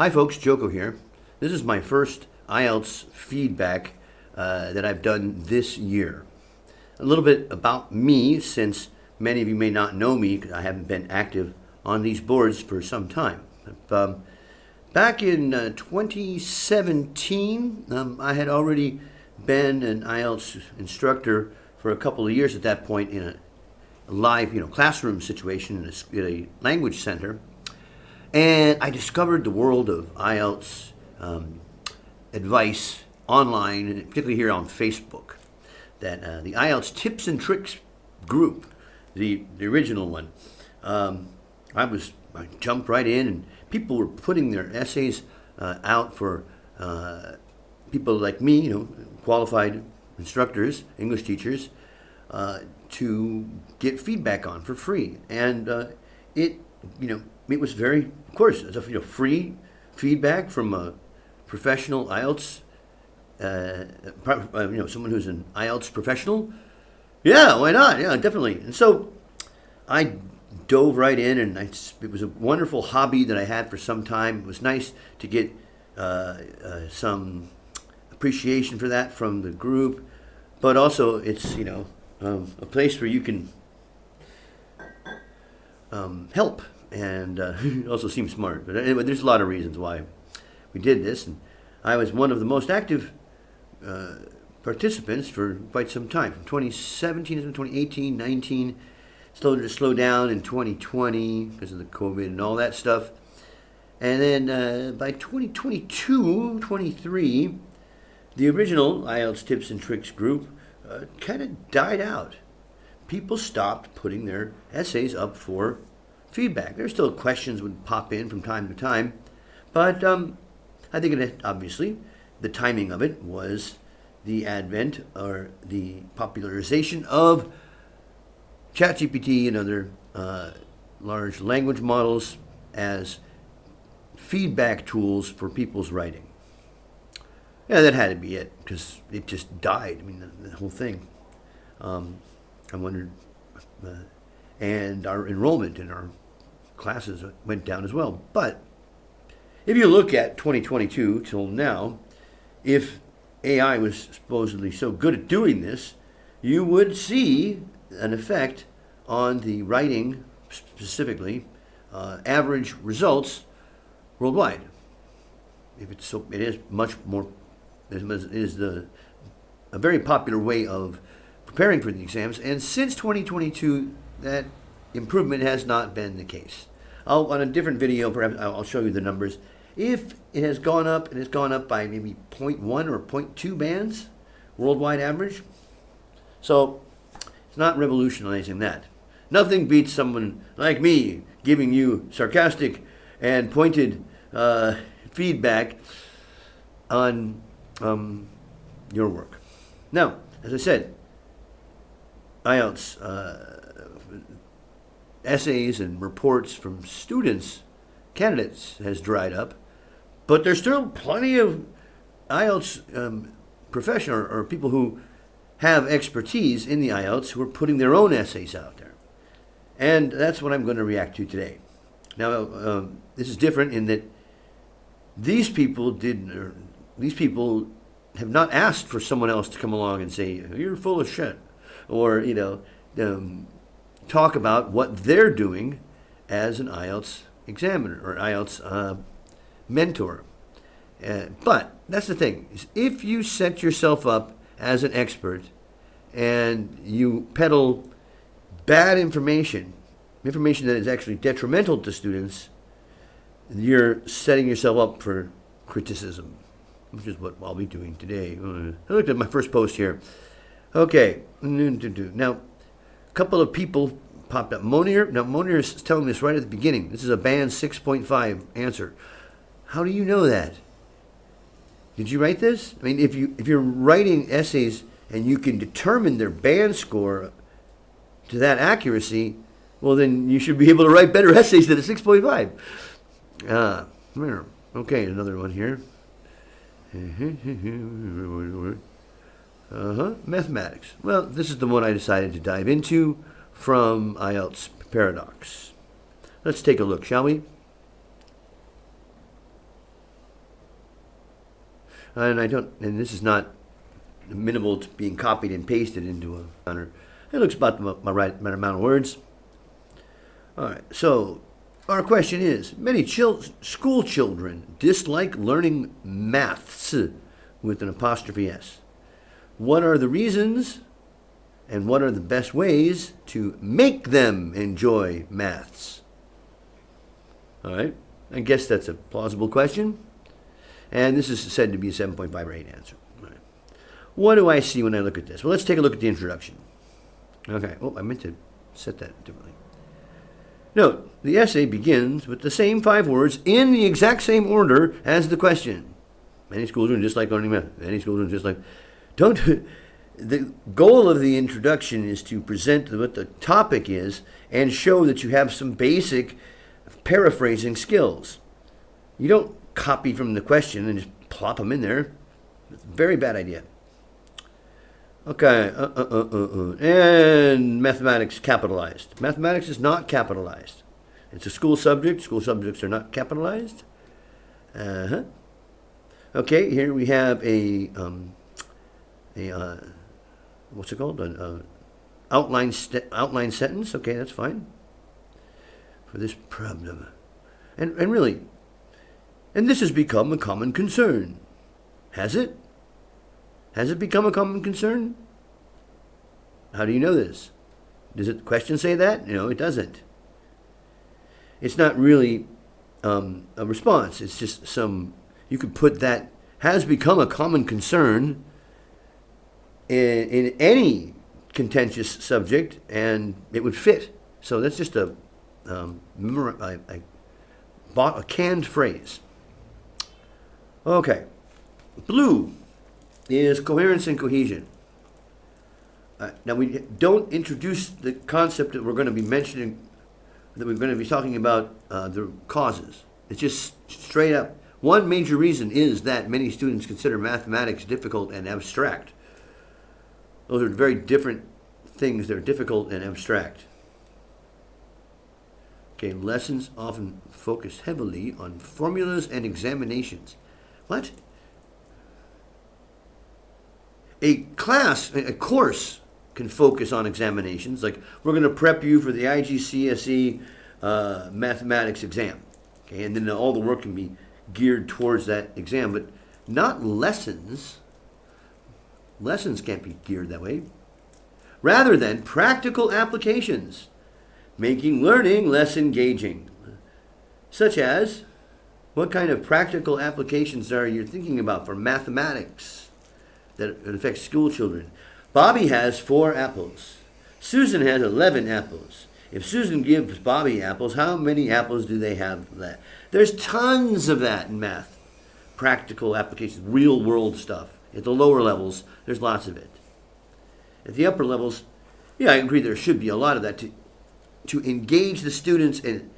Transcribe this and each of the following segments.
Hi folks, Joko here. This is my first IELTS feedback that I've done this year. A little bit about me, since many of you may not know me because I haven't been active on these boards for some time. Back in 2017, I had already been an IELTS instructor for a couple of years at that point in a live classroom situation in a language center. And I discovered the world of IELTS advice online, and particularly here on Facebook. That the IELTS tips and tricks group, the original one, I jumped right in, and people were putting their essays out for people like me, qualified instructors, English teachers, to get feedback on for free. And it was very, of course, it's free feedback from a professional IELTS, someone who's an IELTS professional. Yeah, why not? Yeah, definitely. And so I dove right in, and it was a wonderful hobby that I had for some time. It was nice to get some appreciation for that from the group, but also it's a place where you can help. And it also seems smart. But anyway, there's a lot of reasons why we did this. And I was one of the most active participants for quite some time. From 2017 to 2018, 19, started to slow down in 2020 because of the COVID and all that stuff. And then by 2022, 23, the original IELTS Tips and Tricks group kind of died out. People stopped putting their essays up for feedback. There's still questions would pop in from time to time, but I think obviously the timing of it was the advent or the popularization of ChatGPT and other large language models as feedback tools for people's writing. Yeah, that had to be it, because it just died. I mean, the whole thing. I wondered, and our enrollment in our classes went down as well. But if you look at 2022 till now, if AI was supposedly so good at doing this, you would see an effect on the writing, specifically average results worldwide. If it's so, it is much more. It is a very popular way of preparing for the exams, and since 2022, that improvement has not been the case. On a different video, perhaps I'll show you the numbers. If it has gone up, and it's gone up by maybe 0.1 or 0.2 bands, worldwide average. So it's not revolutionizing that. Nothing beats someone like me giving you sarcastic and pointed feedback on your work. Now, as I said, IELTS essays and reports from students, candidates, has dried up, but there's still plenty of IELTS professionals or people who have expertise in the IELTS who are putting their own essays out there. And that's what I'm going to react to today. Now, this is different in that these people have not asked for someone else to come along and say, you're full of shit, or, talk about what they're doing as an IELTS examiner or IELTS mentor. But that's the thing. Is if you set yourself up as an expert and you peddle bad information that is actually detrimental to students, you're setting yourself up for criticism, which is what I'll be doing today. I looked at my first post here. Okay. Now, a couple of people popped up. Monier is telling this right at the beginning. This is a band 6.5 answer. How do you know that? Did you write this? I mean, if you're writing essays and you can determine their band score to that accuracy, well, then you should be able to write better essays than a 6.5. Okay, another one here. Mathematics. Well, this is the one I decided to dive into from IELTS Paradox. Let's take a look, shall we? And this is not minimal to being copied and pasted into a counter. It looks about the right amount of words. All right, so our question is, many school children dislike learning maths with an apostrophe S. What are the reasons and what are the best ways to make them enjoy maths? All right, I guess that's a plausible question. And this is said to be a 7.5 or 8 answer. All right. What do I see when I look at this? Well, let's take a look at the introduction. Okay, oh, I meant to set that differently. Note, the essay begins with the same 5 words in the exact same order as the question. Many school children just like learning math. Many school children just like... The goal of the introduction is to present what the topic is and show that you have some basic paraphrasing skills. You don't copy from the question and just plop them in there. It's a very bad idea. Okay, and mathematics capitalized. Mathematics is not capitalized. It's a school subject. School subjects are not capitalized. Okay, here we have a what's it called? An outline sentence. Okay, that's fine for this problem. And really, and this has become a common concern. Has it? Has it become a common concern? How do you know this? Does the question say that? No, it doesn't. It's not really a response. It's just you could put that has become a common concern in any contentious subject, and it would fit. So that's just a canned phrase. Okay. Blue is coherence and cohesion. Now, we don't introduce the concept that we're going to be mentioning, that we're going to be talking about the causes. It's just straight up. One major reason is that many students consider mathematics difficult and abstract. Those are very different things. They're difficult and abstract. Okay, lessons often focus heavily on formulas and examinations. What? A course can focus on examinations. Like, we're going to prep you for the IGCSE mathematics exam. Okay, and then all the work can be geared towards that exam, but not lessons. Lessons can't be geared that way. Rather than practical applications, making learning less engaging. Such as, what kind of practical applications are you thinking about for mathematics that affects school children? Bobby has 4 apples. Susan has 11 apples. If Susan gives Bobby apples, how many apples do they have left? There's tons of that in math. Practical applications, real world stuff. At the lower levels, there's lots of it. At the upper levels, yeah, I agree there should be a lot of that to engage the students and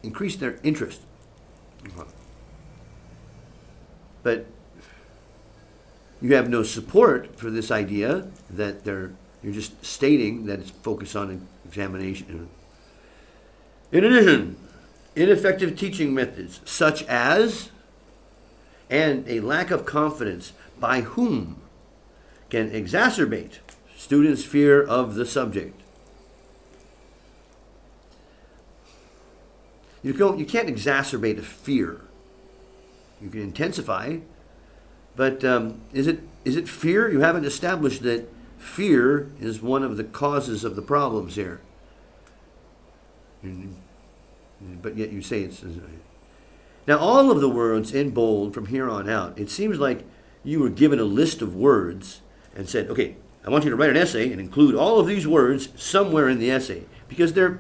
increase their interest. But you have no support for this idea that you're just stating that it's focused on examination. In addition, ineffective teaching methods such as, and a lack of confidence by whom, can exacerbate students' fear of the subject. You can't exacerbate a fear. You can intensify, but is it fear? You haven't established that fear is one of the causes of the problems here. But yet you say it's... Now, all of the words in bold from here on out, it seems like you were given a list of words and said, okay, I want you to write an essay and include all of these words somewhere in the essay, because they're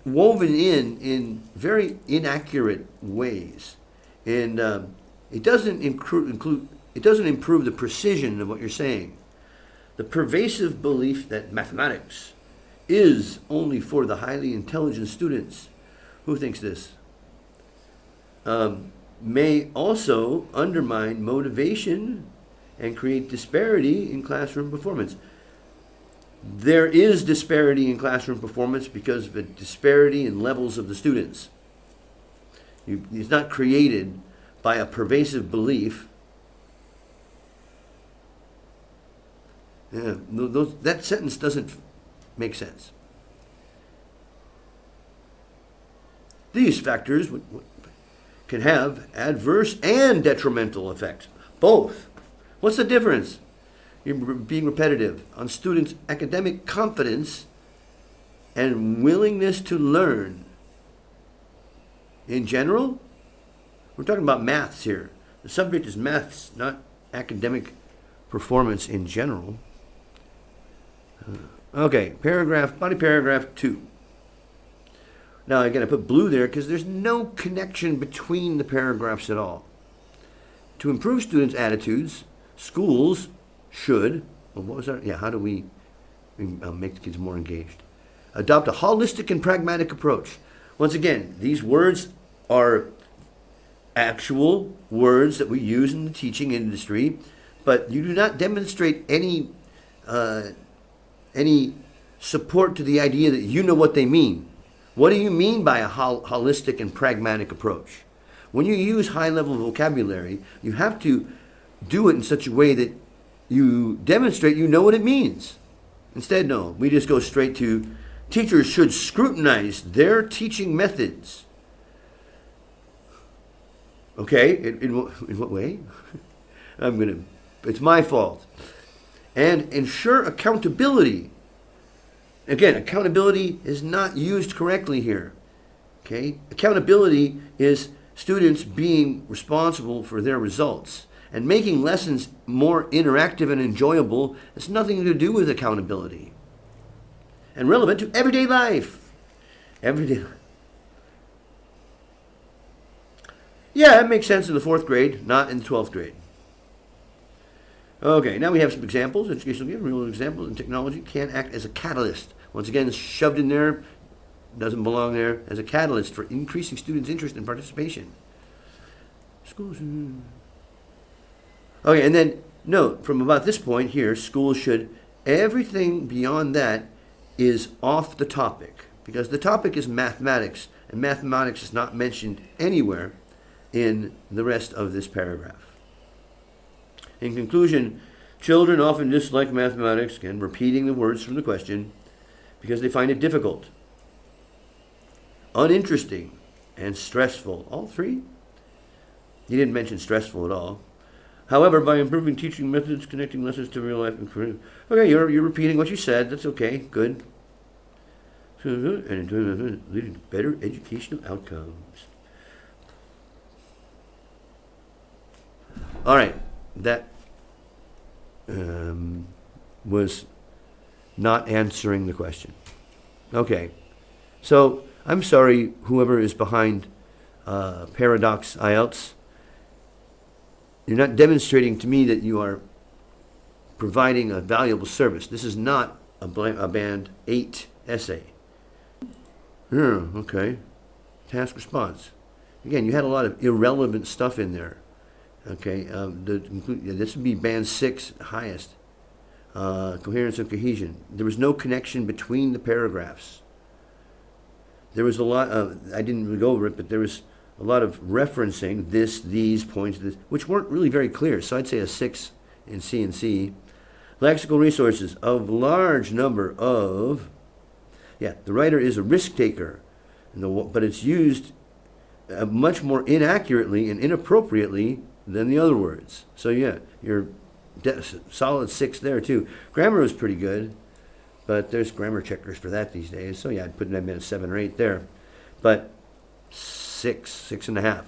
woven in very inaccurate ways, and it doesn't improve the precision of what you're saying. The pervasive belief that mathematics is only for the highly intelligent students. Who thinks this? May also undermine motivation and create disparity in classroom performance. There is disparity in classroom performance because of the disparity in levels of the students. It's not created by a pervasive belief. Yeah, that sentence doesn't make sense. These factors can have adverse and detrimental effects. Both. What's the difference? You're being repetitive on students' academic confidence and willingness to learn. In general, we're talking about maths here. The subject is maths, not academic performance in general. Okay, body paragraph 2. Now, again, I put blue there because there's no connection between the paragraphs at all. To improve students' attitudes, schools should, how do we make the kids more engaged? Adopt a holistic and pragmatic approach. Once again, these words are actual words that we use in the teaching industry, but you do not demonstrate any support to the idea that you know what they mean. What do you mean by a holistic and pragmatic approach? When you use high-level vocabulary, you have to do it in such a way that you demonstrate you know what it means. Instead, no, we just go straight to teachers should scrutinize their teaching methods. Okay, in what way? It's my fault. And ensure accountability. Again, accountability is not used correctly here. Okay? Accountability is students being responsible for their results. And making lessons more interactive and enjoyable has nothing to do with accountability. And relevant to everyday life. Yeah, it makes sense in the 4th grade, not in the 12th grade. Okay, now we have some examples. Educational real examples in technology can act as a catalyst. Once again, it's shoved in there, doesn't belong there, as a catalyst for increasing students' interest and participation. Schools. Okay, and then note, from about this point here, schools should, everything beyond that is off the topic, because the topic is mathematics, and mathematics is not mentioned anywhere in the rest of this paragraph. In conclusion, children often dislike mathematics, again, repeating the words from the question, because they find it difficult, uninteresting, and stressful. All three? He didn't mention stressful at all. However, by improving teaching methods, connecting lessons to real life, and career. Okay, you're repeating what you said. That's okay. Good. And leading to better educational outcomes. All right, that was not answering the question. Okay, so I'm sorry, whoever is behind Paradox IELTS. You're not demonstrating to me that you are providing a valuable service. This is not a Band 8 essay. Yeah, okay. Task response. Again, you had a lot of irrelevant stuff in there. Okay, this would be Band 6, highest. Coherence and cohesion. There was no connection between the paragraphs. There was a lot of, I didn't really go over it, but there was a lot of referencing these points, which weren't really very clear. So I'd say a 6 in C and C. Lexical resources of large number of, the writer is a risk taker, but it's used much more inaccurately and inappropriately than the other words. So you're solid 6 there too. Grammar was pretty good, but there's grammar checkers for that these days. So I'd put them at a 7 or 8 there. But 6.5.